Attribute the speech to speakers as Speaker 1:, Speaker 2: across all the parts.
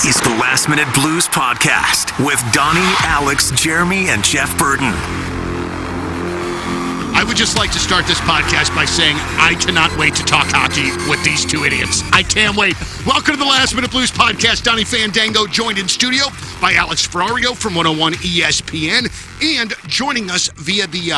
Speaker 1: This is the Last Minute Blues Podcast with Donny, Alex, Jeremy, and Jeff Burton.
Speaker 2: I would just like to start this podcast by saying I cannot wait to talk hockey with these two idiots. I can't wait. Welcome to the Last Minute Blues Podcast. Donny Fandango joined in studio by Alex Ferrario from 101 ESPN and joining us via the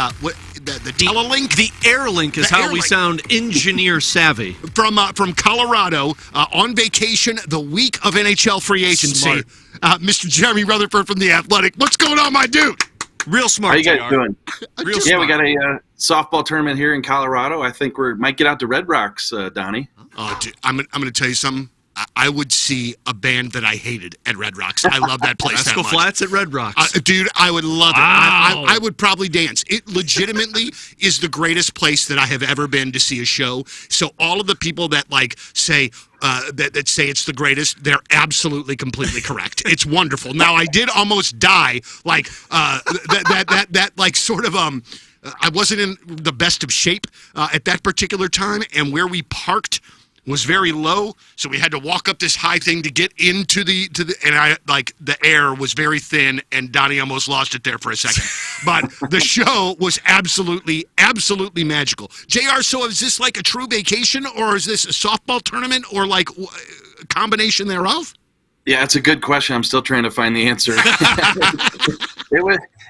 Speaker 2: telelink.
Speaker 3: The Airlink is how we sound engineer savvy.
Speaker 2: From Colorado, on vacation the week of NHL free agency. Mr. Jeremy Rutherford from The Athletic. What's going on, my dude?
Speaker 3: Real smart.
Speaker 4: How you guys doing?
Speaker 3: Real
Speaker 4: smart. We got a softball tournament here in Colorado. I think we might get out to Red Rocks, Donnie.
Speaker 2: Oh, dude, I'm going to tell you something. I would see a band that I hated at Red Rocks. I love that place that much.
Speaker 3: Flats at Red Rocks.
Speaker 2: Dude, I would love it.
Speaker 3: Wow.
Speaker 2: I would probably dance. It legitimately is the greatest place that I have ever been to see a show. So all of the people that say that say it's the greatest, they're absolutely completely correct. It's wonderful. Now I did almost die I wasn't in the best of shape at that particular time, and where we parked was very low, so we had to walk up this high thing to get into the the air was very thin, and Donnie almost lost it there for a second. But the show was absolutely magical. JR, so is this like a true vacation, or is this a softball tournament, or like a combination thereof?
Speaker 4: Yeah, it's a good question. I'm still trying to find the answer.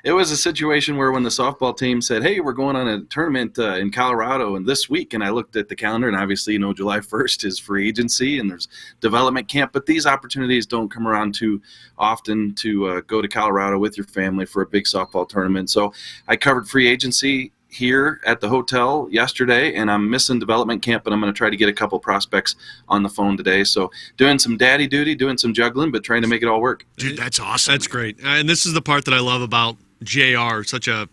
Speaker 4: It was a situation where when the softball team said, hey, we're going on a tournament in Colorado and this week, and I looked at the calendar, and obviously, July 1st is free agency and there's development camp, but these opportunities don't come around too often to go to Colorado with your family for a big softball tournament. So I covered free agency here at the hotel yesterday, and I'm missing development camp, and I'm going to try to get a couple prospects on the phone today. So doing some daddy duty, doing some juggling, but trying to make it all work.
Speaker 2: Dude, that's awesome.
Speaker 3: That's great. And this is the part that I love about JR, such a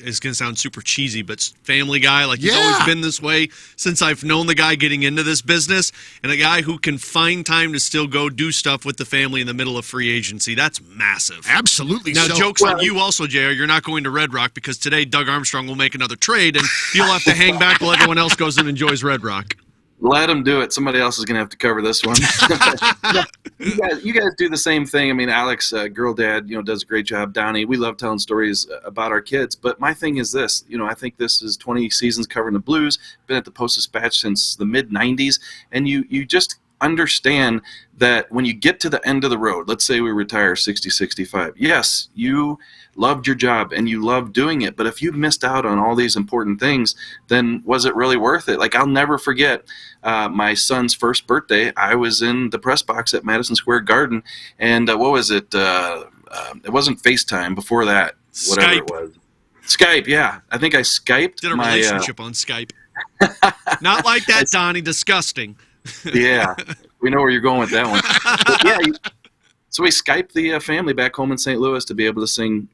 Speaker 3: it's going to sound super cheesy, but family guy. He's always been this way since I've known the guy getting into this business, and a guy who can find time to still go do stuff with the family in the middle of free agency. That's massive.
Speaker 2: Absolutely.
Speaker 3: Now, jokes on you also, JR. You're not going to Red Rock because today Doug Armstrong will make another trade, and you'll have to hang back while everyone else goes and enjoys Red Rock.
Speaker 4: Let him do it. Somebody else is going to have to cover this one. You guys do the same thing. I mean, Alex, girl dad, does a great job. Donnie, we love telling stories about our kids. But my thing is this, I think this is 20 seasons covering the Blues. Been at the Post-Dispatch since the mid-'90s. And you just understand that when you get to the end of the road, let's say we retire 60, 65, yes, you loved your job and you loved doing it, but if you missed out on all these important things, then was it really worth it? I'll never forget my son's first birthday. I was in the press box at Madison Square Garden, and what was it? It wasn't FaceTime before that, whatever
Speaker 3: Skype.
Speaker 4: It was. Skype, yeah. I think I Skyped.
Speaker 3: Did a relationship on Skype. Not like that, Donnie. Disgusting.
Speaker 4: Yeah, we know where you're going with that one. But yeah, so we Skyped the family back home in St. Louis to be able to sing,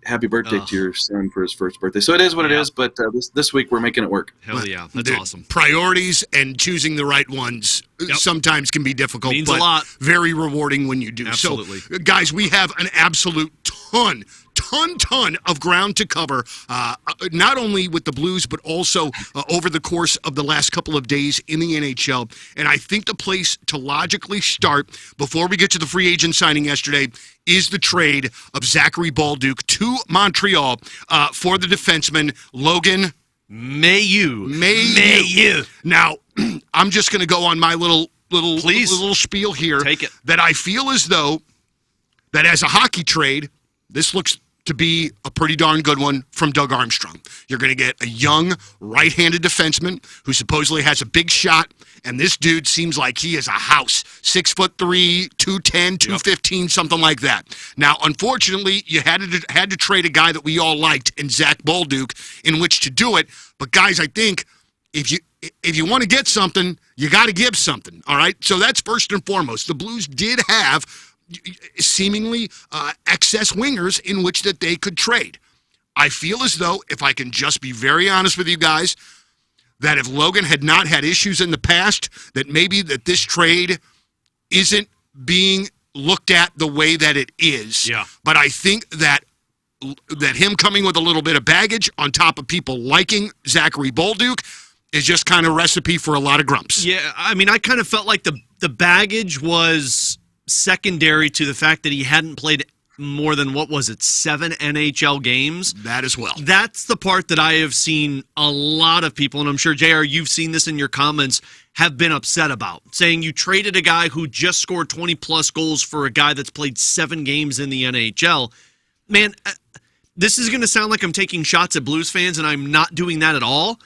Speaker 4: happy birthday to your son for his first birthday. So it is what it is, but this week we're making it work.
Speaker 3: Hell yeah, that's awesome.
Speaker 2: Priorities and choosing the right ones sometimes can be difficult,
Speaker 3: Means
Speaker 2: but
Speaker 3: a lot.
Speaker 2: Very rewarding when you do.
Speaker 3: Absolutely.
Speaker 2: So, guys, we have an absolute ton of ground to cover, not only with the Blues, but also over the course of the last couple of days in the NHL. And I think the place to logically start, before we get to the free agent signing yesterday, is the trade of Zachary Baluk to Montreal for the defenseman Logan Mailloux. Now, I'm just going to go on my little spiel here.
Speaker 3: Take it.
Speaker 2: That I feel as though that as a hockey trade, this looks to be a pretty darn good one from Doug Armstrong. You're going to get a young right-handed defenseman who supposedly has a big shot, and this dude seems like he is a house. 6'3", 210, 215, something like that. Now, unfortunately, you had to trade a guy that we all liked in Zach Baluk in which to do it. But guys, I think if you want to get something, you got to give something. All right. So that's first and foremost. The Blues did have seemingly excess wingers in which that they could trade. I feel as though, if I can just be very honest with you guys, that if Logan had not had issues in the past, that maybe that this trade isn't being looked at the way that it is.
Speaker 3: Yeah.
Speaker 2: But I think that him coming with a little bit of baggage on top of people liking Zachary Baluk is just kind of recipe for a lot of grumps.
Speaker 3: Yeah, I mean, I kind of felt like the baggage was secondary to the fact that he hadn't played more than, 7 NHL games.
Speaker 2: That as well.
Speaker 3: That's the part that I have seen a lot of people, and I'm sure, JR, you've seen this in your comments, have been upset about, saying you traded a guy who just scored 20-plus goals for a guy that's played 7 games in the NHL. Man, this is going to sound like I'm taking shots at Blues fans, and I'm not doing that at all.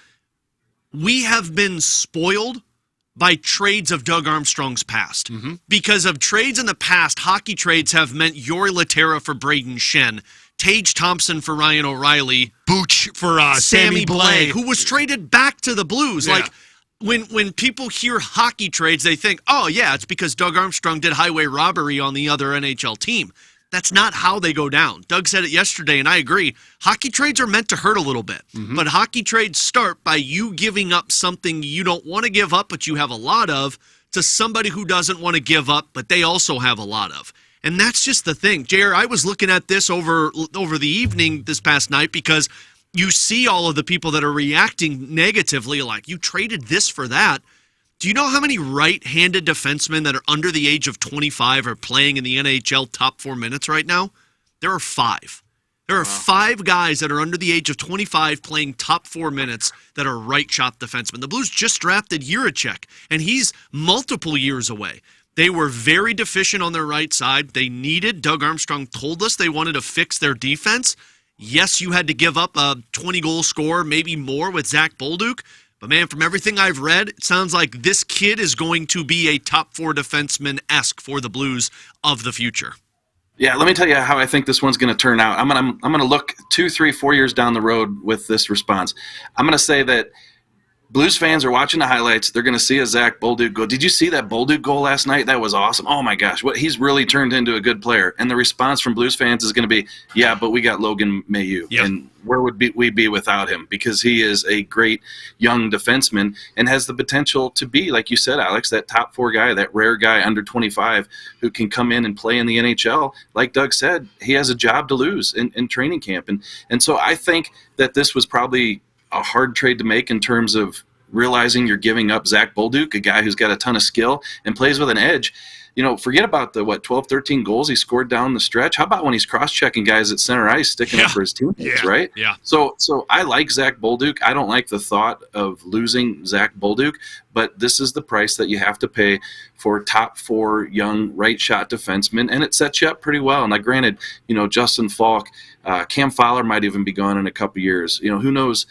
Speaker 3: We have been spoiled by trades of Doug Armstrong's past.
Speaker 2: Mm-hmm.
Speaker 3: Because of trades in the past, hockey trades have meant Yori Laterra for Braden Shen, Tage Thompson for Ryan O'Reilly,
Speaker 2: Booch for Sammy Blais,
Speaker 3: who was traded back to the Blues.
Speaker 2: Yeah.
Speaker 3: Like, when people hear hockey trades, they think, oh, yeah, it's because Doug Armstrong did highway robbery on the other NHL team. That's not how they go down. Doug said it yesterday, and I agree. Hockey trades are meant to hurt a little bit.
Speaker 2: Mm-hmm.
Speaker 3: But hockey trades start by you giving up something you don't want to give up, but you have a lot of, to somebody who doesn't want to give up, but they also have a lot of. And that's just the thing. JR, I was looking at this over the evening this past night because you see all of the people that are reacting negatively, like, you traded this for that. Do you know how many right-handed defensemen that are under the age of 25 are playing in the NHL top 4 minutes right now? There are 5. There are 5 guys that are under the age of 25 playing top 4 minutes that are right-shot defensemen. The Blues just drafted Jiricek, and he's multiple years away. They were very deficient on their right side. They needed, Doug Armstrong told us they wanted to fix their defense. Yes, you had to give up a 20-goal scorer, maybe more with Zach Bolduc. But, man, from everything I've read, it sounds like this kid is going to be a top 4 defenseman-esque for the Blues of the future.
Speaker 4: Yeah, let me tell you how I think this one's going to turn out. I'm going to look 2, 3, 4 years down the road with this response. I'm going to say that Blues fans are watching the highlights. They're going to see a Zach Bolduc goal. Did you see that Bolduc goal last night? That was awesome. Oh, my gosh. He's really turned into a good player. And the response from Blues fans is going to be, yeah, but we got Logan Mailloux.
Speaker 3: Yep.
Speaker 4: And where would we be without him? Because he is a great young defenseman and has the potential to be, like you said, Alex, that top 4 guy, that rare guy under 25 who can come in and play in the NHL. Like Doug said, he has a job to lose in training camp. And so I think that this was probably a hard trade to make in terms of realizing you're giving up Zach Bolduc, a guy who's got a ton of skill and plays with an edge. You know, forget about the 12, 13 goals he scored down the stretch. How about when he's cross-checking guys at center ice, sticking up for his teammates, right?
Speaker 3: Yeah.
Speaker 4: So I like Zach Bolduc. I don't like the thought of losing Zach Bolduc, but this is the price that you have to pay for top 4 young right-shot defensemen, and it sets you up pretty well. Now, granted, Justin Falk, Cam Fowler might even be gone in a couple years. Who knows?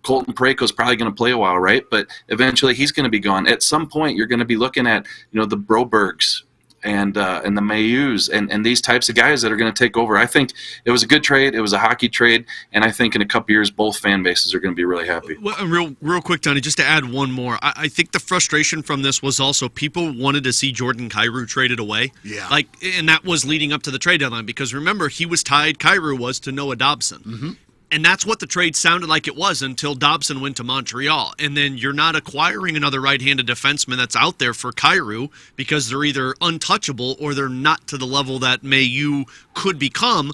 Speaker 4: Colton Parayko's probably going to play a while, right? But eventually he's going to be gone. At some point, you're going to be looking at, the Brobergs and the Maillouxs and these types of guys that are going to take over. I think it was a good trade. It was a hockey trade, and I think in a couple years, both fan bases are going to be really happy.
Speaker 3: Well, real quick, Donny, just to add one more. I think the frustration from this was also people wanted to see Jordan Kryou traded away.
Speaker 2: Yeah.
Speaker 3: And that was leading up to the trade deadline because remember, Kryou was to Noah Dobson.
Speaker 2: Mm-hmm.
Speaker 3: And that's what the trade sounded like it was until Dobson went to Montreal. And then you're not acquiring another right-handed defenseman that's out there for Kryou because they're either untouchable or they're not to the level that Mailloux could become.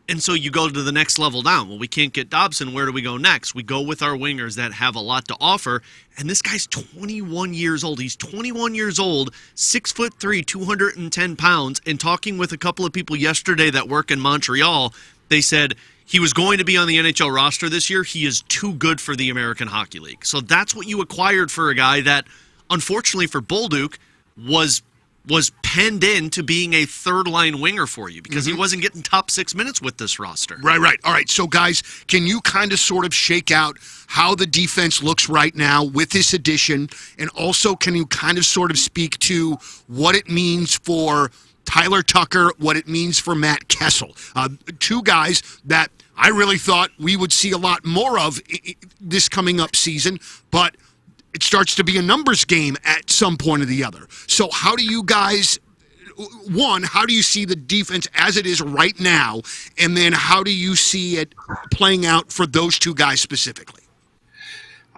Speaker 3: And so you go to the next level down. Well, we can't get Dobson. Where do we go next? We go with our wingers that have a lot to offer. And this guy's 21 years old. He's 21 years old, 6'3", 210 pounds. And talking with a couple of people yesterday that work in Montreal, they said he was going to be on the NHL roster this year. He is too good for the American Hockey League. So that's what you acquired for a guy that, unfortunately for Bolduc, was penned in to being a third-line winger for you because he wasn't getting top 6 minutes with this roster.
Speaker 2: Right. All right, so guys, can you kind of sort of shake out how the defense looks right now with this addition? And also, can you kind of sort of speak to what it means for Tyler Tucker, what it means for Matt Kessel? 2 guys that I really thought we would see a lot more of this coming up season, but it starts to be a numbers game at some point or the other. So how do you guys, how do you see the defense as it is right now, and then how do you see it playing out for those 2 guys specifically?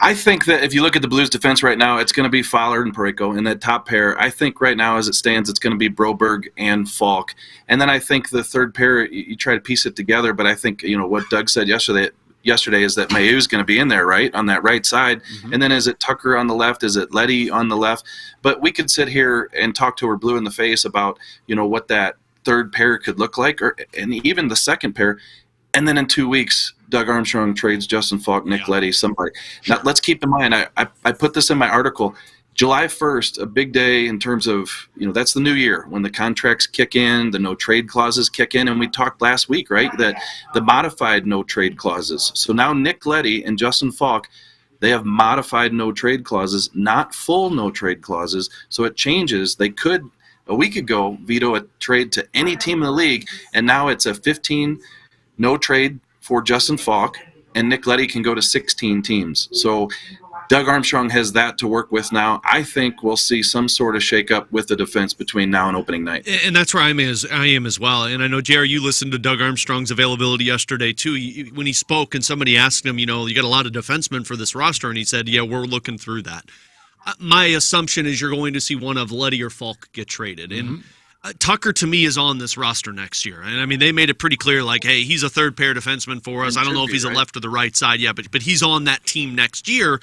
Speaker 4: I think that if you look at the Blues defense right now, it's going to be Fowler and Parayko in that top pair. I think right now as it stands, it's going to be Broberg and Falk. And then I think the third pair, you try to piece it together, but I think, what Doug said yesterday, yesterday is that Mayu's going to be in there, right, on that right side. Mm-hmm. And then is it Tucker on the left? Is it Letty on the left? But we could sit here and talk to her blue in the face about, what that third pair could look like, and even the second pair. And then in 2 weeks, Doug Armstrong trades Justin Falk, Nick Letty, somebody. Sure. Now, let's keep in mind, I put this in my article, July 1st, a big day in terms of, that's the new year when the contracts kick in, the no trade clauses kick in. And we talked last week, right, that the modified no trade clauses. So now Nick Letty and Justin Falk, they have modified no trade clauses, not full no trade clauses. So it changes. They could, a week ago, veto a trade to any team in the league. And now it's a 15 no trade for Justin Falk, and Nick Letty can go to 16 teams. So Doug Armstrong has that to work with now. I think we'll see some sort of shakeup with the defense between now and opening night.
Speaker 3: And that's where I am as well. And I know, Jerry, you listened to Doug Armstrong's availability yesterday, too. When he spoke and somebody asked him, you got a lot of defensemen for this roster, and he said, yeah, we're looking through that. My assumption is you're going to see one of Letty or Falk get traded. Mm-hmm. And Tucker, to me, is on this roster next year. And, I mean, they made it pretty clear, like, hey, he's a third-pair defenseman for us. I don't know if he's a left or the right side yet, but he's on that team next year.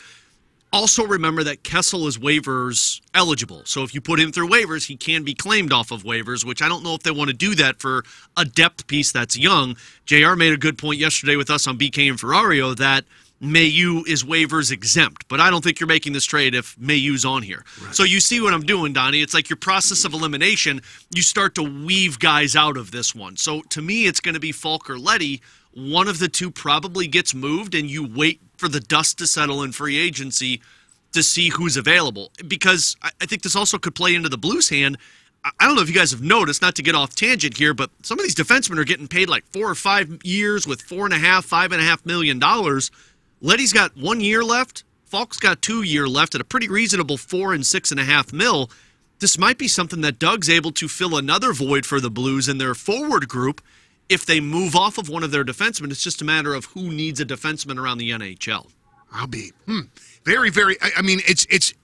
Speaker 3: Also remember that Kessel is waivers eligible. So if you put him through waivers, he can be claimed off of waivers, which I don't know if they want to do that for a depth piece that's young. JR made a good point yesterday with us on BK and Ferrario that Mayu is waivers exempt, but I don't think you're making this trade if Mayu's on here. Right. So you see what I'm doing, Donnie. It's like your process of elimination, you start to weave guys out of this one. So to me, it's going to be Falk or Letty. One of the two probably gets moved, and you wait for the dust to settle in free agency to see who's available. Because I think this also could play into the Blues' hand. I don't know if you guys have noticed, not to get off tangent here, but some of these defensemen are getting paid like 4 or 5 years with $4.5 million. Letty's got 1 year left. Falk's got 2 years left at a pretty reasonable $4 and $6.5 million. This might be something that Doug's able to fill another void for the Blues in their forward group. If they move off of one of their defensemen, it's just a matter of who needs a defenseman around the NHL.
Speaker 2: I'll be very, very. I mean, it's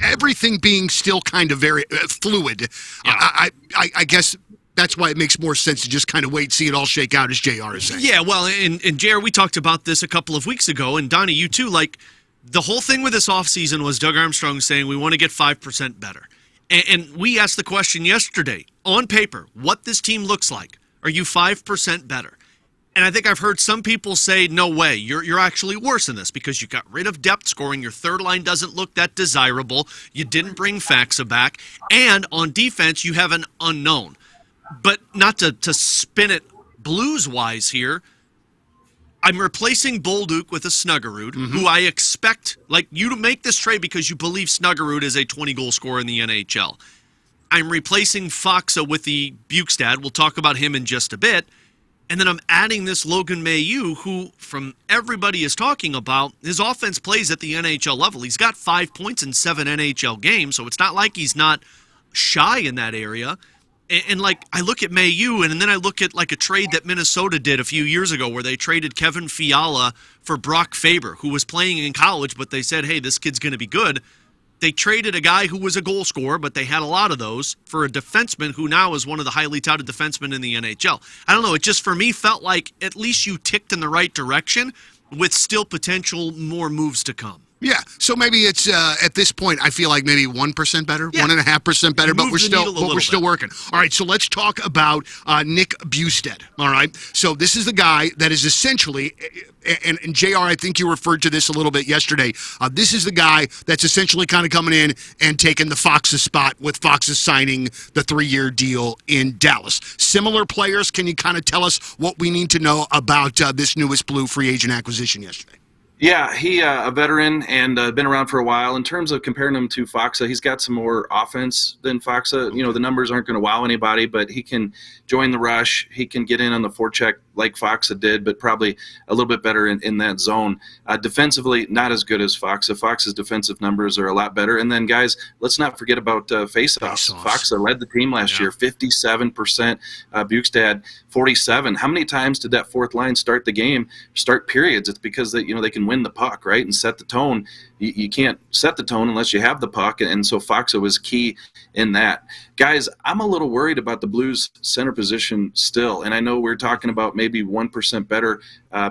Speaker 2: everything being still kind of very fluid. Yeah. I guess that's why it makes more sense to just kind of wait and see it all shake out, as JR is saying. Yeah,
Speaker 3: well, and JR, we talked about this a couple of weeks ago, and Donnie, you too. Like, the whole thing with this offseason was Doug Armstrong saying we want to get 5% better. And we asked the question yesterday, on paper, what this team looks like. Are you 5% better? And I think I've heard some people say, no way, you're actually worse than this because you got rid of depth scoring. Your third line doesn't look that desirable. You didn't bring Faxa back. And on defense, you have an unknown. But not to spin it Blues-wise here, I'm replacing Baluk with a Snuggerud, who I expect, like, you to make this trade because you believe Snuggerud is a 20-goal scorer in the NHL. I'm replacing Faxa with the Bukestad. We'll talk about him in just a bit. And then I'm adding this Logan Mailloux, who, from everybody is talking about, his offense plays at the NHL level. He's got 5 points in 7 NHL games, so it's not like he's not shy in that area. And like, I look at Mailloux, and then I look at like a trade that Minnesota did a few years ago where they traded Kevin Fiala for Brock Faber, who was playing in college, but they said, hey, this kid's going to be good. They traded a guy who was a goal scorer, but they had a lot of those, for a defenseman who now is one of the highly touted defensemen in the NHL. I don't know. It just, for me, felt like at least you ticked in the right direction with still potential more moves to come.
Speaker 2: Yeah, so maybe it's at this point I feel like maybe 1% better, 1.5% better, but we're still working. All right, so let's talk about Nick Bukestad. All right, so this is the guy that is essentially, and JR, I think you referred to this a little bit yesterday. This is the guy that's essentially kind of coming in and taking the Fox's spot with Fox's signing the 3-year deal in Dallas. Similar players, can you kind of tell us what we need to know about this newest Blue free agent acquisition yesterday?
Speaker 4: Yeah, he a veteran and been around for a while. In terms of comparing him to Faxa, he's got some more offense than Faxa. You know, the numbers aren't going to wow anybody, but he can join the rush. He can get in on the forecheck like Faxa did, but probably a little bit better in that zone. Defensively, not as good as Faxa. Faxa's defensive numbers are a lot better. And then, guys, let's not forget about faceoffs. Faxa led the team last year, 57%. Bukestad, 47%. How many times did that fourth line start the game, start periods? It's because they can win the puck, right, and set the tone. you can't set the tone unless you have the puck, and so Faksa was key in that. Guys, I'm a little worried about the Blues center position still, and I know we're talking about maybe 1% better.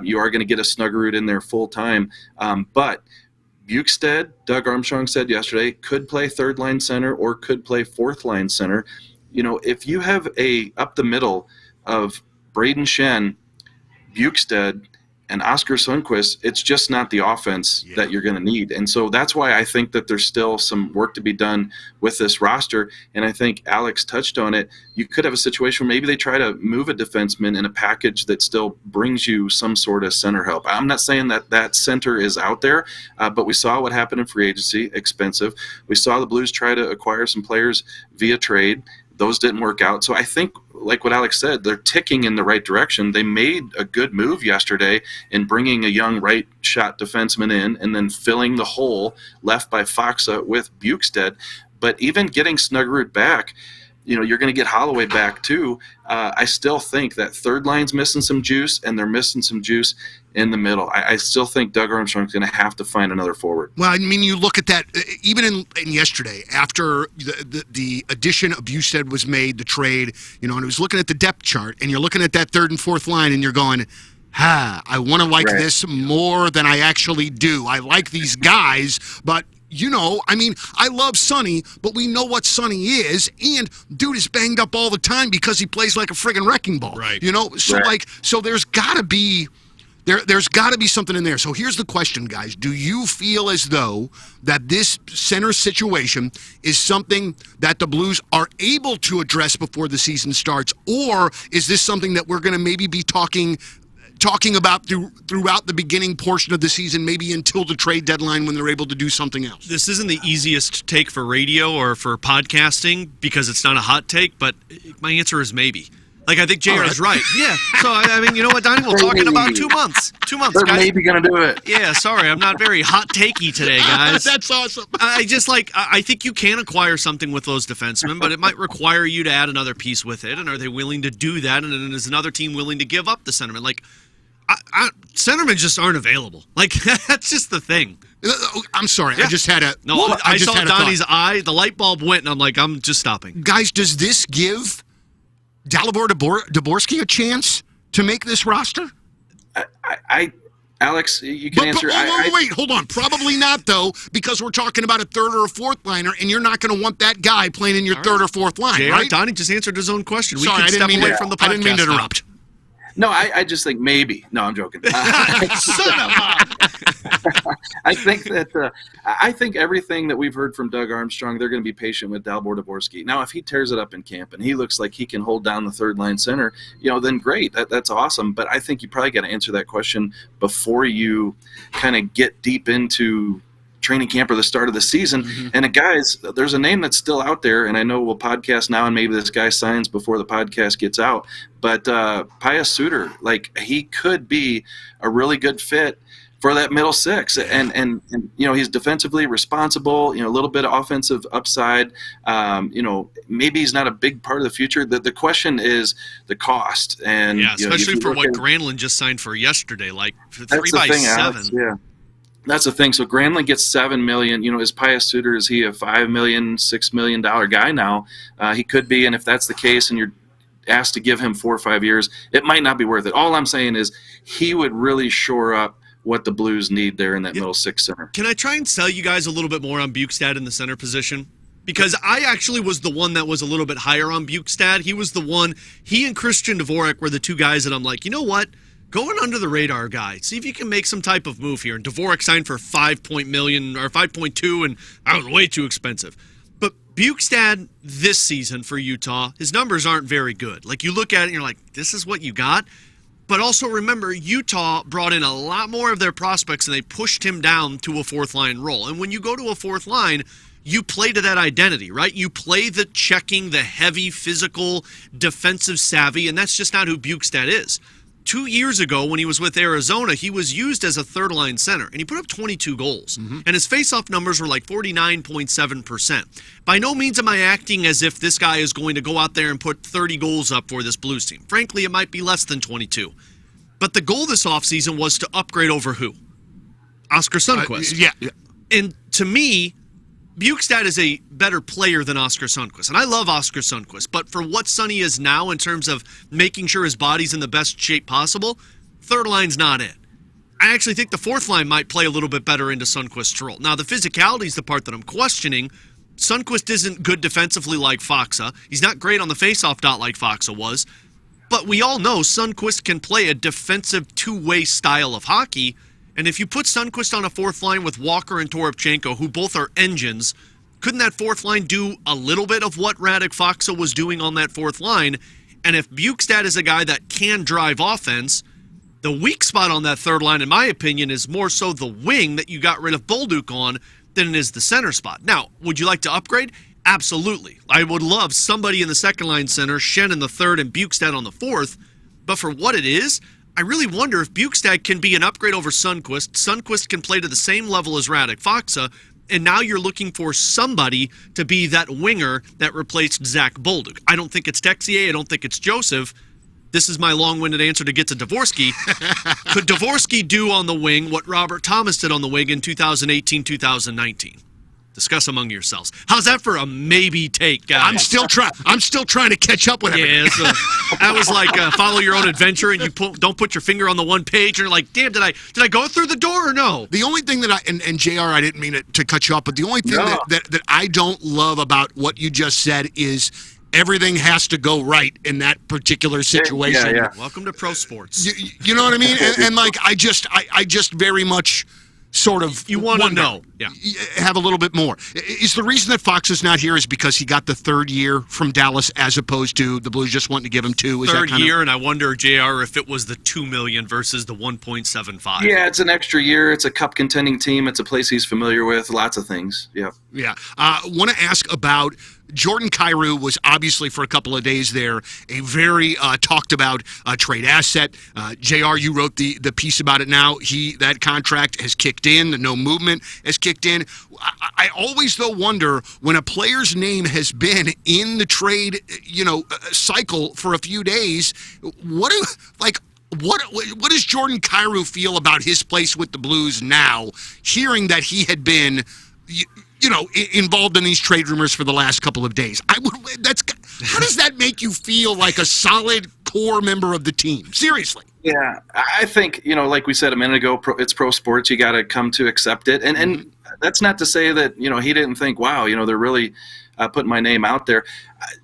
Speaker 4: You are going to get a Snuggerud in there full time, but Bukestad, Doug Armstrong said yesterday, could play third line center or could play fourth line center. If you have up the middle of Braden Shen, Bukestad, and Oscar Sundqvist, it's just not the offense that you're going to need. And so that's why I think that there's still some work to be done with this roster. And I think Alex touched on it. You could have a situation where maybe they try to move a defenseman in a package that still brings you some sort of center help. I'm not saying that center is out there, but we saw what happened in free agency, expensive. We saw the Blues try to acquire some players via trade. Those didn't work out. So I think, like what Alex said, they're ticking in the right direction. They made a good move yesterday in bringing a young right shot defenseman in and then filling the hole left by Faksa with Bukestad. But even getting Snuggerud back, you're going to get Holloway back too. I still think that third line's missing some juice, and they're missing some juice in the middle. I still think Doug Armstrong's going to have to find another forward.
Speaker 2: Well, I mean, you look at that, even in yesterday, after the addition of Bukestad was made, the trade, and I was looking at the depth chart, and you're looking at that third and fourth line, and you're going, I want to like this more than I actually do. I like these guys, but I love Sonny, but we know what Sonny is, and dude is banged up all the time because he plays like a friggin' wrecking ball.
Speaker 3: Right.
Speaker 2: So there's got to be there's got to be something in there. So here's the question, guys. Do you feel as though that this center situation is something that the Blues are able to address before the season starts, or is this something that we're going to maybe be talking about throughout the beginning portion of the season, maybe until the trade deadline when they're able to do something else?
Speaker 3: This isn't the easiest take for radio or for podcasting because it's not a hot take, but my answer is maybe. I think JR is right. Yeah. So, you know what, Donny? We'll talk in about 2 months. 2 months,
Speaker 4: They're
Speaker 3: guys.
Speaker 4: maybe going to do it.
Speaker 3: Yeah, sorry. I'm not very hot takey today, guys.
Speaker 2: That's awesome.
Speaker 3: I think you can acquire something with those defensemen, but it might require you to add another piece with it. And are they willing to do that? And then is another team willing to give up the centerman? Centermen just aren't available. That's just the thing.
Speaker 2: I'm sorry.
Speaker 3: Yeah.
Speaker 2: I just had a
Speaker 3: No, I
Speaker 2: just
Speaker 3: saw
Speaker 2: had a
Speaker 3: Donny's
Speaker 2: thought.
Speaker 3: eye. The light bulb went, and I'm just stopping.
Speaker 2: Guys, does this give Dalibor Dvorsky a chance to make this roster?
Speaker 4: Alex, you can answer.
Speaker 2: Wait, hold on. Probably not, though, because we're talking about a third or a fourth liner, and you're not going to want that guy playing in your third or fourth line,
Speaker 3: JR,
Speaker 2: right?
Speaker 3: Donny just answered his own question.
Speaker 2: Sorry,
Speaker 3: we can step away from the podcast.
Speaker 2: I didn't mean to interrupt.
Speaker 4: No, I just think maybe. No, I'm joking.
Speaker 2: Son of a...
Speaker 4: I think everything that we've heard from Doug Armstrong, they're going to be patient with Dalibor Dvorsky. Now, if he tears it up in camp and he looks like he can hold down the third line center, then great. That's awesome. But I think you probably got to answer that question before you kind of get deep into training camp or the start of the season. Mm-hmm. And guys, there's a name that's still out there, and I know we'll podcast now, and maybe this guy signs before the podcast gets out. But Pius Suter, he could be a really good fit for that middle six, and he's defensively responsible. A little bit of offensive upside. Maybe he's not a big part of the future. The question is the cost, and
Speaker 3: especially for what Granlund just signed for yesterday, 3 by 7.
Speaker 4: Alex, yeah. That's the thing. So Granlund gets $7 million. Is Pius Suter, is he a $5 million, $6 million guy now? He could be, and if that's the case, and you're asked to give him 4 or 5 years, it might not be worth it. All I'm saying is he would really shore up what the Blues need there in that middle six center.
Speaker 3: Can I try and sell you guys a little bit more on Bukestad in the center position? Because I actually was the one that was a little bit higher on Bukestad. He and Christian Dvorak were the two guys that I'm like, you know what? Go an under the radar guy. See if you can make some type of move here. And Dvorak signed for $5 million or 5.2, and that was way too expensive. But Bukestad this season for Utah, his numbers aren't very good. You look at it and you're like, this is what you got? But also remember, Utah brought in a lot more of their prospects, and they pushed him down to a fourth-line role. And when you go to a fourth line, you play to that identity, right? You play the checking, the heavy, physical, defensive savvy, and that's just not who Bukestad is. 2 years ago, when he was with Arizona, he was used as a third-line center, and he put up 22 goals. Mm-hmm. And his face-off numbers were 49.7%. By no means am I acting as if this guy is going to go out there and put 30 goals up for this Blues team. Frankly, it might be less than 22. But the goal this offseason was to upgrade over who? Oscar Sundqvist.
Speaker 2: Yeah.
Speaker 3: And to me, Bukestad is a better player than Oskar Sundqvist. And I love Oskar Sundqvist, but for what Sonny is now in terms of making sure his body's in the best shape possible, third line's not it. I actually think the fourth line might play a little bit better into Sundqvist's role. Now, the physicality is the part that I'm questioning. Sundqvist isn't good defensively like Faksa. He's not great on the faceoff dot like Faksa was. But we all know Sundqvist can play a defensive two-way style of hockey. And if you put Sundqvist on a fourth line with Walker and Toropchenko, who both are engines, couldn't that fourth line do a little bit of what Radek Faksa was doing on that fourth line? And if Bukestad is a guy that can drive offense, the weak spot on that third line, in my opinion, is more so the wing that you got rid of Baluk on than it is the center spot. Now, would you like to upgrade? Absolutely. I would love somebody in the second line center, Shen in the third, and Bukestad on the fourth. But for what it is, I really wonder if Bukestad can be an upgrade over Sundqvist. Sundqvist can play to the same level as Radek Faksa, and now you're looking for somebody to be that winger that replaced Zach Bolduc. I don't think it's Texier. I don't think it's Joseph. This is my long-winded answer to get to Dvorsky. Could Dvorsky do on the wing what Robert Thomas did on the wing in 2018-2019? Discuss among yourselves. How's that for a maybe take, guys?
Speaker 2: I'm still trying to catch up with everything.
Speaker 3: Yeah, so that was like follow your own adventure, and you don't put your finger on the one page, and you're like, damn, did I go through the door or no?
Speaker 2: The only thing that and JR, I didn't mean to cut you off, but the only thing that I don't love about what you just said is everything has to go right in that particular situation.
Speaker 4: Yeah.
Speaker 3: Welcome to pro sports.
Speaker 2: You know what I mean? And like I just very much sort of
Speaker 3: you want to know. Yeah.
Speaker 2: Have a little bit more. Is the reason that Fox is not here is because he got the third year from Dallas as opposed to the Blues just wanting to give him two? Is
Speaker 3: third
Speaker 2: that
Speaker 3: year, and I wonder, JR, if it was the $2 million versus the 1.75.
Speaker 4: Yeah, it's an extra year. It's a cup contending team. It's a place he's familiar with. Lots of things. Yeah.
Speaker 2: Yeah. Want to ask about Jordan Kryou was obviously for a couple of days there a very talked about trade asset. JR, you wrote the piece about it now. That contract has kicked in. The no movement has kicked in. I always, though, wonder when a player's name has been in the trade, cycle for a few days, what does Jordan Kryou feel about his place with the Blues now, hearing that he had been involved in these trade rumors for the last couple of days? How does that make you feel like a solid core member of the team? Seriously.
Speaker 4: Yeah, I think, like we said a minute ago, it's pro sports. You got to come to accept it. And that's not to say that, he didn't think, wow, they're really putting my name out there.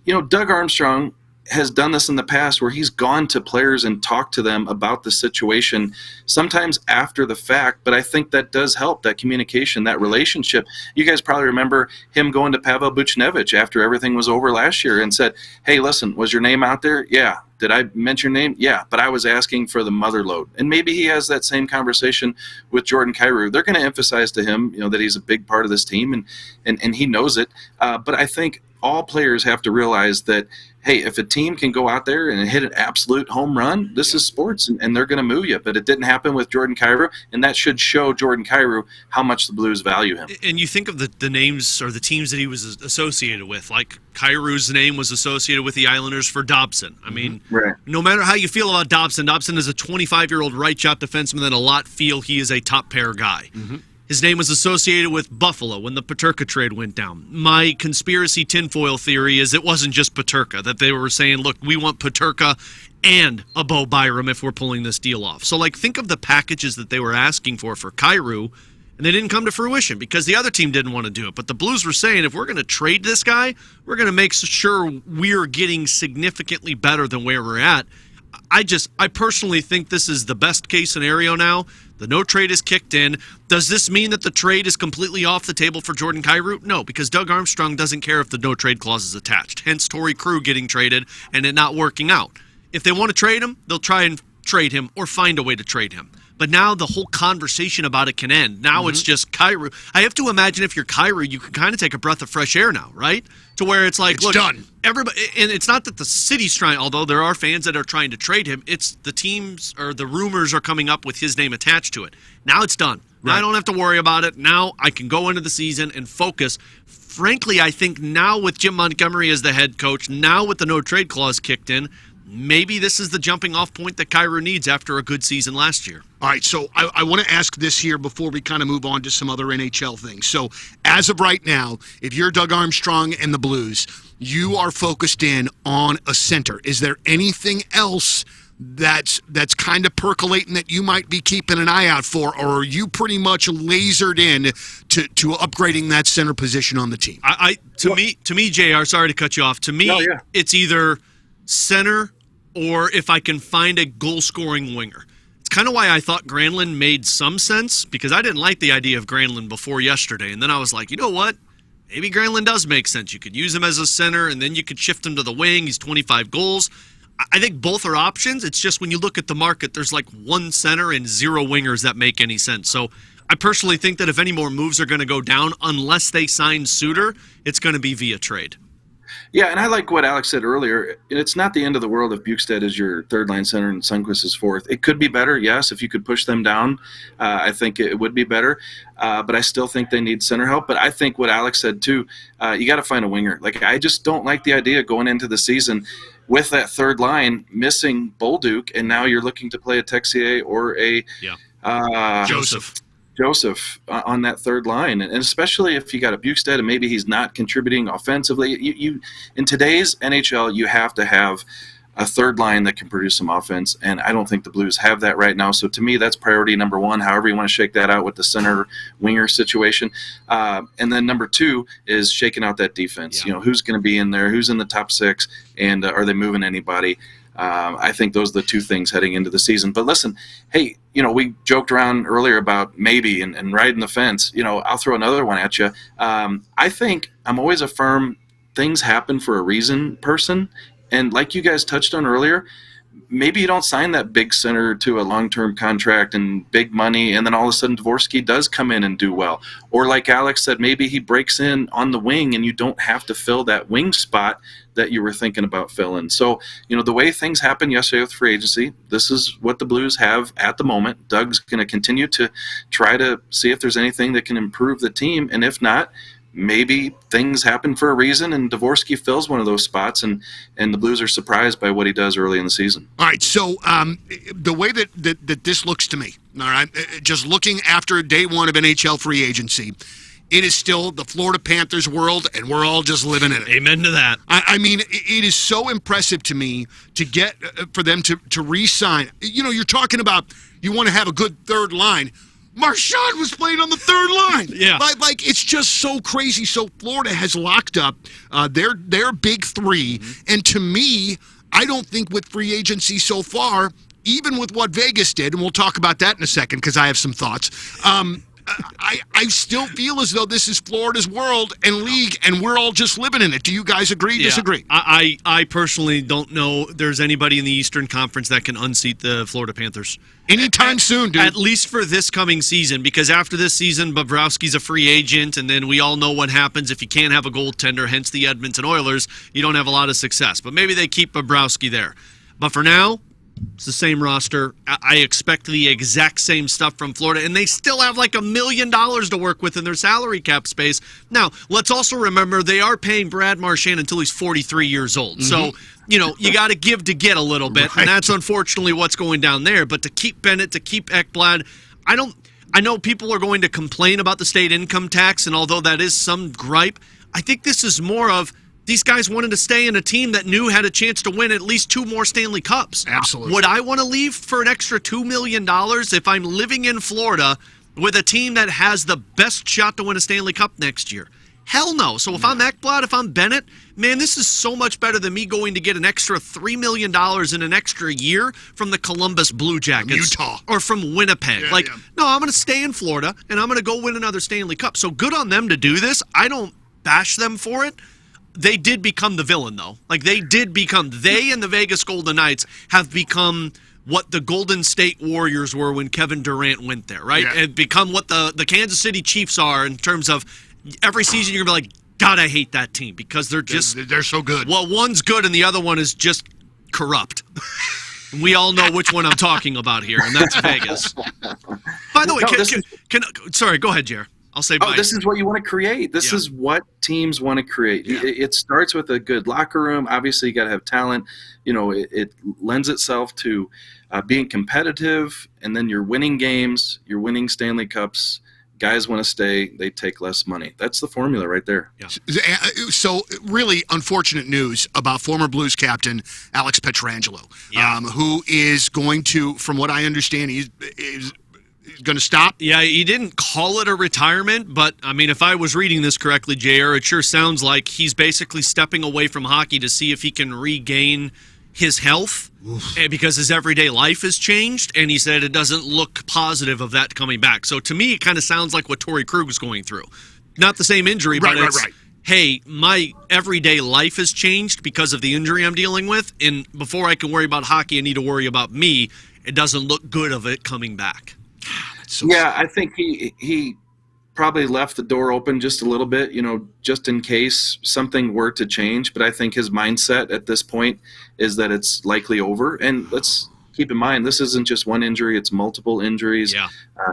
Speaker 4: Doug Armstrong has done this in the past where he's gone to players and talked to them about the situation, sometimes after the fact, but I think that does help, that communication, that relationship. You guys probably remember him going to Pavel Buchnevich after everything was over last year and said, hey, listen, was your name out there? Yeah. Did I mention your name? Yeah, but I was asking for the mother load. And maybe he has that same conversation with Jordan Kryou. They're going to emphasize to him, that he's a big part of this team, and he knows it. But I think all players have to realize that, hey, if a team can go out there and hit an absolute home run, this is sports, and they're going to move you. But it didn't happen with Jordan Kryou, and that should show Jordan Kryou how much the Blues value him.
Speaker 3: And you think of the names or the teams that he was associated with, like Kairou's name was associated with the Islanders for Dobson. I mean,
Speaker 4: right.
Speaker 3: No matter how you feel about Dobson is a 25-year-old right shot defenseman that a lot feel he is a top pair guy. Mm-hmm. His name was associated with Buffalo when the Peterka trade went down. My conspiracy tinfoil theory is it wasn't just Peterka, that they were saying, look, we want Peterka and a Bo Byram if we're pulling this deal off. So, think of the packages that they were asking for Kryou, and they didn't come to fruition because the other team didn't want to do it. But the Blues were saying, if we're going to trade this guy, we're going to make sure we're getting significantly better than where we're at. I personally think this is the best case scenario now. The no trade is kicked in. Does this mean that the trade is completely off the table for Jordan Kryou? No, because Doug Armstrong doesn't care if the no trade clause is attached. Hence Torrey Krug getting traded and it not working out. If they want to trade him, they'll try and trade him or find a way to trade him. But now the whole conversation about it can end. Now It's just Kryou. I have to imagine if you're Kryou, you can kind of take a breath of fresh air now, right? To where it's like, look,
Speaker 2: done.
Speaker 3: Everybody, and it's not that the city's trying, although there are fans that are trying to trade him. It's the teams or the rumors are coming up with his name attached to it. Now it's done. Now I don't have to worry about it. Now I can go into the season and focus. Frankly, I think now with Jim Montgomery as the head coach, now with the no trade clause kicked in, maybe this is the jumping off point that Kryou needs after a good season last year.
Speaker 2: All right, so I want to ask this here before we kind of move on to some other NHL things. So as of right now, if you're Doug Armstrong and the Blues, you are focused in on a center. Is there anything else that's kind of percolating that you might be keeping an eye out for, or are you pretty much lasered in to upgrading that center position on the team?
Speaker 3: To me, JR, sorry to cut you off. To me, It's either center or if I can find a goal-scoring winger. It's kind of why I thought Granlund made some sense, because I didn't like the idea of Granlund before yesterday. And then I was like, you know what? Maybe Granlund does make sense. You could use him as a center, and then you could shift him to the wing. He's 25 goals. I think both are options. It's just when you look at the market, there's like one center and zero wingers that make any sense. So I personally think that if any more moves are going to go down, unless they sign Suter, it's going to be via trade.
Speaker 4: Yeah, and I like what Alex said earlier. It's not the end of the world if Bukestad is your third-line center and Sundqvist is fourth. It could be better, yes, if you could push them down. I think it would be better. But I still think they need center help. But I think what Alex said, too, you got to find a winger. Like, I just don't like the idea going into the season with that third line missing Bolduc, and now you're looking to play a Texier or a Joseph on that third line, and especially if you got a Bukestad and maybe he's not contributing offensively. You in today's NHL, you have to have a third line that can produce some offense, and I don't think the Blues have that right now. So to me, that's priority number one, however you want to shake that out with the center winger situation. And then number two is shaking out that defense. You know, who's going to be in there, who's in the top six, and are they moving anybody? I think those are the two things heading into the season. But listen, hey, you know, we joked around earlier about maybe and riding the fence. You know, I'll throw another one at you. I think I'm always a firm things happen for a reason person. And like you guys touched on earlier, maybe you don't sign that big center to a long-term contract and big money, and then all of a sudden Dvorsky does come in and do well. Or like Alex said, maybe he breaks in on the wing and you don't have to fill that wing spot that you were thinking about filling. So, you know, the way things happened yesterday with free agency, this is what the Blues have at the moment. Doug's going to continue to try to see if there's anything that can improve the team, and if not, maybe things happen for a reason, and Dvorsky fills one of those spots, and the Blues are surprised by what he does early in the season.
Speaker 2: All right, so the way that this looks to me, all right, just looking after day one of NHL free agency, it is still the Florida Panthers world, and we're all just living in it.
Speaker 3: Amen to that.
Speaker 2: I mean, it is so impressive to me to get for them to re-sign. You know, you're talking about you want to have a good third line. Marchand was playing on the third line.
Speaker 3: Yeah.
Speaker 2: Like it's just so crazy. So Florida has locked up their big three. Mm-hmm. And to me, I don't think with free agency so far, even with what Vegas did, and we'll talk about that in a second because I have some thoughts, I still feel as though this is Florida's world and league, and we're all just living in it. Do you guys agree, disagree?
Speaker 3: I personally don't know there's anybody in the Eastern Conference that can unseat the Florida Panthers.
Speaker 2: Anytime soon, dude.
Speaker 3: At least for this coming season, because after this season, Bobrovsky's a free agent, and then we all know what happens if you can't have a goaltender, hence the Edmonton Oilers, you don't have a lot of success. But maybe they keep Bobrovsky there. But for now, it's the same roster. I expect the exact same stuff from Florida, and they still have like $1 million to work with in their salary cap space. Now, let's also remember they are paying Brad Marchand until he's 43 years old. Mm-hmm. So, you know, you got to give to get a little bit, and that's unfortunately what's going down there. But to keep Bennett, to keep Ekblad, I know people are going to complain about the state income tax, and although that is some gripe, I think this is more of these guys wanted to stay in a team that knew had a chance to win at least 2 more Stanley Cups.
Speaker 2: Absolutely.
Speaker 3: Would I want to leave for an extra $2 million if I'm living in Florida with a team that has the best shot to win a Stanley Cup next year? Hell no. So if I'm Ekblad, if I'm Bennett, man, this is so much better than me going to get an extra $3 million in an extra year from the Columbus Blue Jackets.
Speaker 2: From Utah.
Speaker 3: Or from Winnipeg. No, I'm going to stay in Florida, and I'm going to go win another Stanley Cup. So good on them to do this. I don't bash them for it. They did become the villain, though. Like, they and the Vegas Golden Knights have become what the Golden State Warriors were when Kevin Durant went there, right?
Speaker 2: Yeah.
Speaker 3: And become what the Kansas City Chiefs are in terms of every season you're going to be like, God, I hate that team because they're
Speaker 2: so good.
Speaker 3: Well, one's good and the other one is just corrupt. We all know which one I'm talking about here, and that's Vegas. By the way, sorry, go ahead, Jer. I'll say
Speaker 4: this is what you want to create. This is what teams want to create.
Speaker 2: Yeah.
Speaker 4: It starts with a good locker room. Obviously, you got to have talent. It lends itself to being competitive, and then you're winning games, you're winning Stanley Cups. Guys want to stay. They take less money. That's the formula right there.
Speaker 3: Yeah.
Speaker 2: So really unfortunate news about former Blues captain Alex Pietrangelo, who is going to, from what I understand, he's going to stop.
Speaker 3: Yeah, he didn't call it a retirement, but, I mean, if I was reading this correctly, JR, it sure sounds like he's basically stepping away from hockey to see if he can regain his health because his everyday life has changed, and he said it doesn't look positive of that coming back. So to me, it kind of sounds like what Torrey Krug is going through. Not the same injury, but it's, hey, my everyday life has changed because of the injury I'm dealing with, and before I can worry about hockey, I need to worry about me. It doesn't look good of it coming back.
Speaker 4: I think he probably left the door open just a little bit, just in case something were to change. But I think his mindset at this point is that it's likely over. And let's keep in mind, this isn't just one injury; it's multiple injuries.
Speaker 3: Yeah.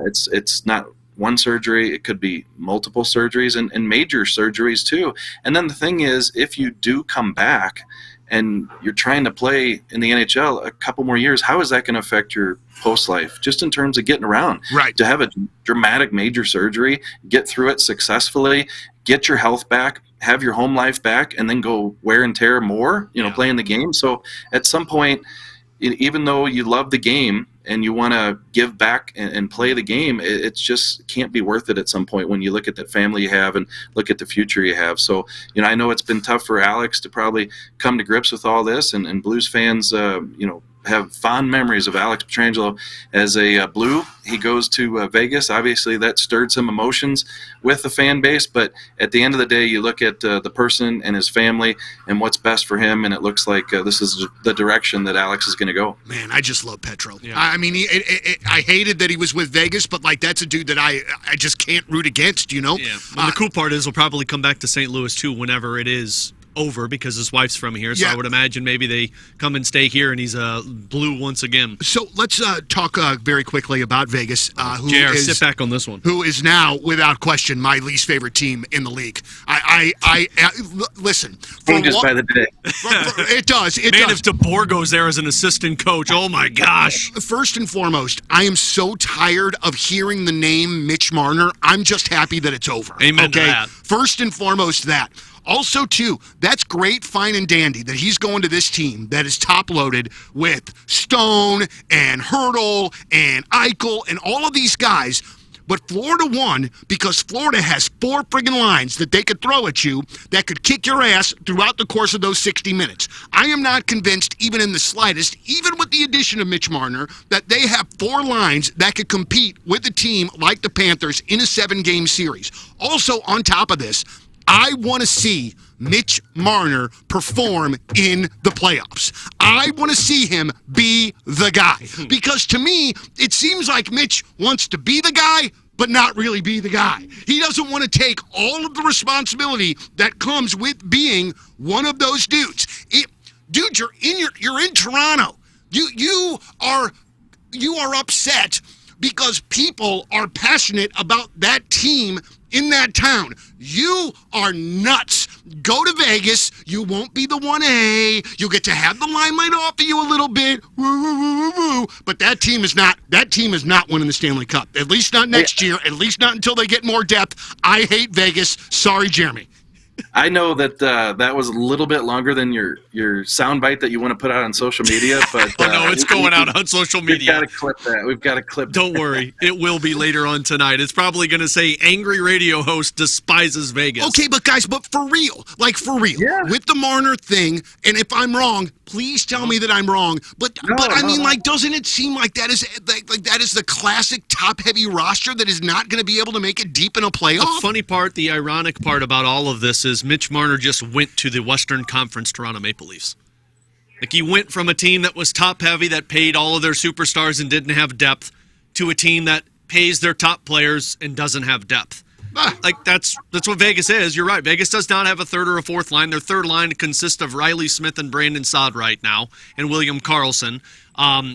Speaker 4: It's not one surgery; it could be multiple surgeries and major surgeries too. And then the thing is, if you do come back and you're trying to play in the NHL a couple more years, how is that going to affect your post life, just in terms of getting around?
Speaker 2: Right.
Speaker 4: To have a dramatic major surgery, get through it successfully, get your health back, have your home life back, and then go wear and tear more, playing the game. So at some point, even though you love the game and you want to give back and play the game, it just can't be worth it at some point when you look at the family you have and look at the future you have. So, I know it's been tough for Alex to probably come to grips with all this, and Blues fans, have fond memories of Alex Pietrangelo as a Blue. He goes to Vegas. Obviously, that stirred some emotions with the fan base. But at the end of the day, you look at the person and his family and what's best for him, and it looks like this is the direction that Alex is going to go.
Speaker 2: Man, I just love Petro.
Speaker 3: Yeah.
Speaker 2: I mean, I hated that he was with Vegas, but that's a dude that I just can't root against.
Speaker 3: Yeah. And the cool part is he'll probably come back to St. Louis too whenever it is over, because his wife's from here, so I would imagine maybe they come and stay here, and he's Blue once again.
Speaker 2: So let's talk very quickly about Vegas.
Speaker 3: JR, sit back on this one.
Speaker 2: Who is now, without question, my least favorite team in the league. Listen.
Speaker 4: Changes by the day.
Speaker 2: It does.
Speaker 3: Man, if DeBoer goes there as an assistant coach, oh my gosh.
Speaker 2: First and foremost, I am so tired of hearing the name Mitch Marner. I'm just happy that it's over.
Speaker 3: Amen to that.
Speaker 2: First and foremost, that. Also, too, that's great, fine, and dandy that he's going to this team that is top-loaded with Stone and Hurdle and Eichel and all of these guys. But Florida won because Florida has 4 friggin' lines that they could throw at you that could kick your ass throughout the course of those 60 minutes. I am not convinced, even in the slightest, even with the addition of Mitch Marner, that they have 4 lines that could compete with a team like the Panthers in a 7-game series. Also, on top of this, I want to see Mitch Marner perform in the playoffs. I want to see him be the guy. Because to me, it seems like Mitch wants to be the guy, but not really be the guy. He doesn't want to take all of the responsibility that comes with being one of those dudes. Dude, you're in Toronto. You are upset because people are passionate about that team in that town. You are nuts. Go to Vegas. You won't be the 1A. You'll get to have the limelight off of you a little bit. Woo, woo, woo, woo, woo. But that team is not winning the Stanley Cup. At least not next year. At least not until they get more depth. I hate Vegas. Sorry, Jeremy.
Speaker 4: I know that that was a little bit longer than your soundbite that you want to put out on social media, but
Speaker 3: no, it's going out on social media.
Speaker 4: We've got to clip that. We've got to clip.
Speaker 3: Don't worry, it will be later on tonight. It's probably going to say angry radio host despises Vegas.
Speaker 2: Okay, but guys, but for real, with the Marner thing, and if I'm wrong, please tell me that I'm wrong. But doesn't it seem like that is the classic top-heavy roster that is not going to be able to make it deep in a playoff?
Speaker 3: The funny part, the ironic part about all of this is Mitch Marner just went to the Western Conference Toronto Maple Leafs. Like, he went from a team that was top-heavy, that paid all of their superstars and didn't have depth, to a team that pays their top players and doesn't have depth. Like, that's what Vegas is. You're right. Vegas does not have a third or a fourth line. Their third line consists of Riley Smith and Brandon Saad right now, and William Karlsson.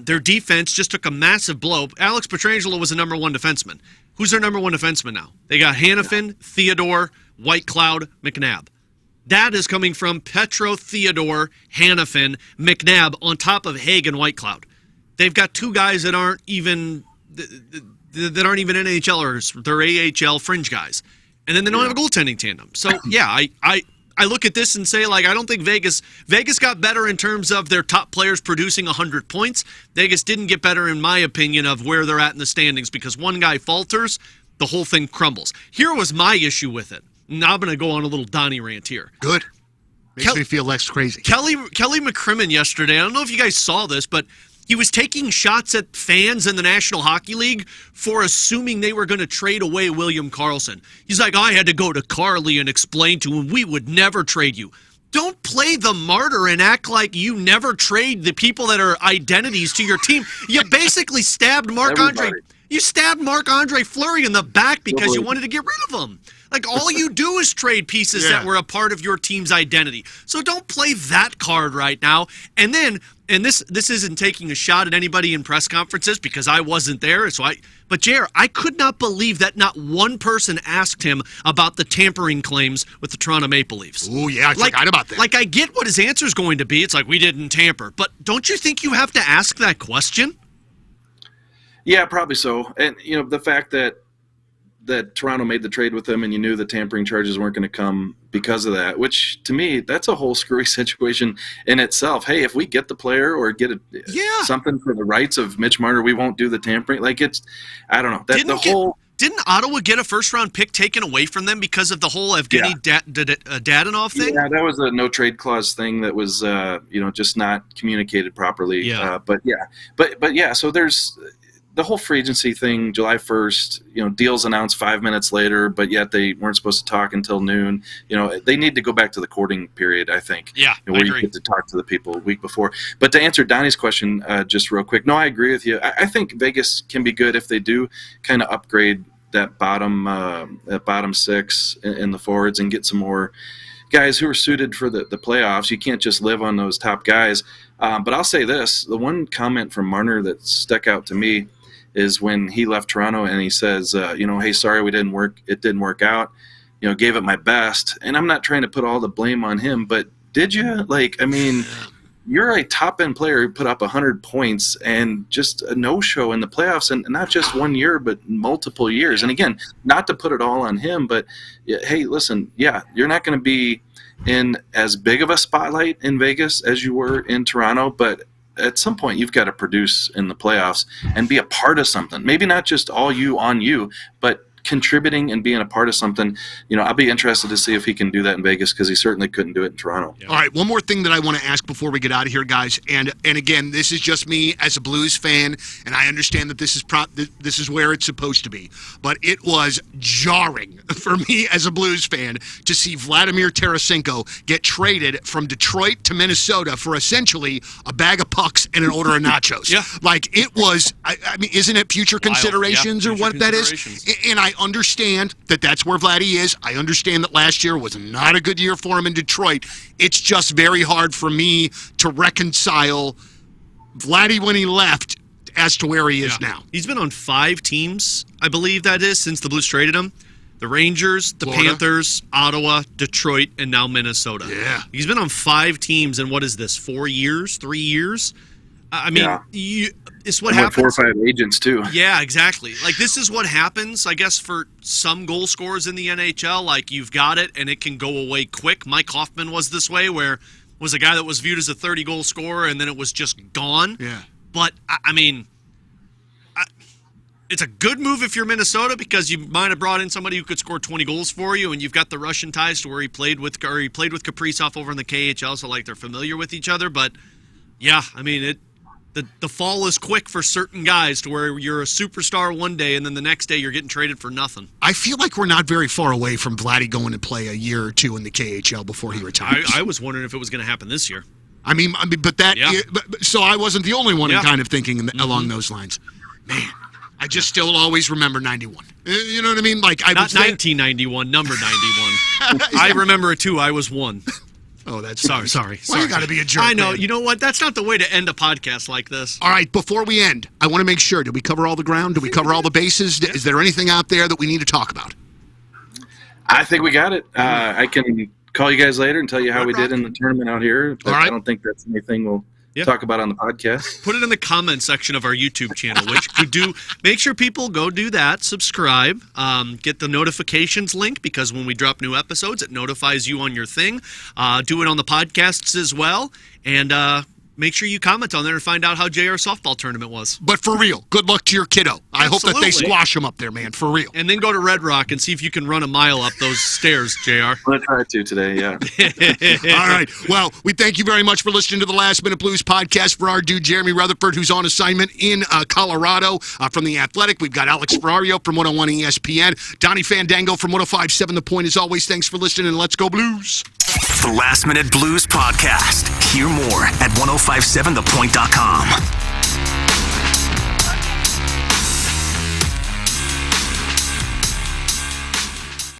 Speaker 3: Their defense just took a massive blow. Alex Pietrangelo was a number 1 defenseman. Who's their number one defenseman now? They got Hannafin, Theodore, Whitecloud, McNabb. That is coming from Petro, Theodore, Hannafin, McNabb on top of Haig and Whitecloud. They've got two guys that aren't even NHLers. They're AHL fringe guys. And then they don't have a goaltending tandem. So, yeah, I look at this and say, like, I don't think Vegas got better in terms of their top players producing 100 points. Vegas didn't get better, in my opinion, of where they're at in the standings because one guy falters, the whole thing crumbles. Here was my issue with it. Now I'm going to go on a little Donny rant here.
Speaker 2: Good. Makes me feel less crazy.
Speaker 3: Kelly McCrimmon yesterday, I don't know if you guys saw this, but he was taking shots at fans in the National Hockey League for assuming they were going to trade away William Karlsson. He's like, I had to go to Carly and explain to him we would never trade you. Don't play the martyr and act like you never trade the people that are identities to your team. You basically stabbed Marc-Andre. You stabbed Marc-Andre Fleury in the back because you wanted to get rid of him. Like, all you do is trade pieces that were a part of your team's identity. So don't play that card right now. And then, and this isn't taking a shot at anybody in press conferences because I wasn't there. But JR, I could not believe that not one person asked him about the tampering claims with the Toronto Maple Leafs.
Speaker 2: Oh, yeah, I forgot about that.
Speaker 3: Like, I get what his answer is going to be. It's like, we didn't tamper. But don't you think you have to ask that question?
Speaker 4: Yeah, probably so. And, the fact that Toronto made the trade with him and you knew the tampering charges weren't going to come because of that, which to me, that's a whole screwy situation in itself. Hey, if we get the player or get something for the rights of Mitch Marner, we won't do the tampering. Like, I don't know.
Speaker 3: Didn't Ottawa get a first-round pick taken away from them because of the whole Evgeny Dadonov thing?
Speaker 4: Yeah, that was a no-trade clause thing that was, just not communicated properly.
Speaker 3: Yeah.
Speaker 4: But yeah, so there's – the whole free agency thing, July 1st, deals announced 5 minutes later, but yet they weren't supposed to talk until noon. They need to go back to the courting period, I think.
Speaker 3: Yeah,
Speaker 4: where
Speaker 3: I agree.
Speaker 4: You get to talk to the people a week before. But to answer Donnie's question just real quick, no, I agree with you. I think Vegas can be good if they do kind of upgrade that bottom six in the forwards and get some more guys who are suited for the playoffs. You can't just live on those top guys. But I'll say this, the one comment from Marner that stuck out to me is when he left Toronto and he says, hey, sorry, it didn't work out, gave it my best. And I'm not trying to put all the blame on him, but did you? You're a top-end player who put up 100 points and just a no-show in the playoffs, and not just 1 year, but multiple years. And again, not to put it all on him, but hey, listen, you're not going to be in as big of a spotlight in Vegas as you were in Toronto, but at some point you've got to produce in the playoffs and be a part of something. Maybe not just all you on you, but contributing and being a part of something. I'll be interested to see if he can do that in Vegas because he certainly couldn't do it in Toronto.
Speaker 2: Yeah. All right, one more thing that I want to ask before we get out of here, guys. And again, this is just me as a Blues fan, and I understand that this is where it's supposed to be. But it was jarring for me as a Blues fan to see Vladimir Tarasenko get traded from Detroit to Minnesota for essentially a bag of pucks and an order of nachos.
Speaker 3: Yeah.
Speaker 2: Like, it was, I mean, isn't it future considerations or what that is? And I understand that that's where Vladdy is. I understand that last year was not a good year for him in Detroit. It's just very hard for me to reconcile Vladdy when he left as to where he is now.
Speaker 3: He's been on 5 teams, I believe that is, since the Blues traded him. The Rangers, the
Speaker 2: Florida,
Speaker 3: Panthers, Ottawa, Detroit, and now Minnesota.
Speaker 2: Yeah.
Speaker 3: He's been on 5 teams in, what is this, 4 years, 3 years? I mean, it's what happens.
Speaker 4: 4 or 5 agents, too.
Speaker 3: Yeah, exactly. Like, this is what happens, I guess, for some goal scorers in the NHL. Like, you've got it, and it can go away quick. Mike Hoffman was this way, where was a guy that was viewed as a 30-goal scorer, and then it was just gone.
Speaker 2: Yeah.
Speaker 3: But, I mean, it's a good move if you're Minnesota because you might have brought in somebody who could score 20 goals for you, and you've got the Russian ties to where he played with Kaprizov over in the KHL, so, like, they're familiar with each other. But, yeah, I mean, the fall is quick for certain guys to where you're a superstar one day and then the next day you're getting traded for nothing.
Speaker 2: I feel like we're not very far away from Vladdy going to play a year or two in the KHL before he retires.
Speaker 3: I was wondering if it was going to happen this year.
Speaker 2: I mean, but that.
Speaker 3: Yeah.
Speaker 2: So I wasn't the only one in kind of thinking along those lines. Man, I just still always remember 91. You know what I mean? Like, I
Speaker 3: not 1991, number 91. I remember it too. I was 1.
Speaker 2: Oh, that's
Speaker 3: Sorry.
Speaker 2: Why you got to be a jerk?
Speaker 3: I know.
Speaker 2: man?
Speaker 3: You know what? That's not the way to end a podcast like this.
Speaker 2: All right, before we end, I want to make sure, did we cover all the ground? Did we cover all the bases? Is there anything out there that we need to talk about?
Speaker 4: I think we got it. I can call you guys later and tell you how we did in the tournament out here. But
Speaker 2: All right.
Speaker 4: I don't think that's anything we'll talk about on the podcast.
Speaker 3: Put it in the comment section of our YouTube channel, which you do. Make sure people go do that. Subscribe. Get the notifications link, because when we drop new episodes, it notifies you on your thing. Do it on the podcasts as well. And make sure you comment on there and find out how JR softball tournament was.
Speaker 2: But for real, good luck to your kiddo. I hope that they
Speaker 3: Absolutely.
Speaker 2: squash him up there, man, for real.
Speaker 3: And then go to Red Rock and see if you can run a mile up those stairs, JR.
Speaker 4: I'm going to try to today, yeah.
Speaker 2: All right. Well, we thank you very much for listening to the Last Minute Blues podcast. For our dude, Jeremy Rutherford, who's on assignment in Colorado from The Athletic. We've got Alex Ferrario from 101 ESPN. Donny Fandango from 105.7 The Point. As always, thanks for listening, and let's go Blues.
Speaker 1: The Last Minute Blues podcast. Hear more at 1057thepoint.com.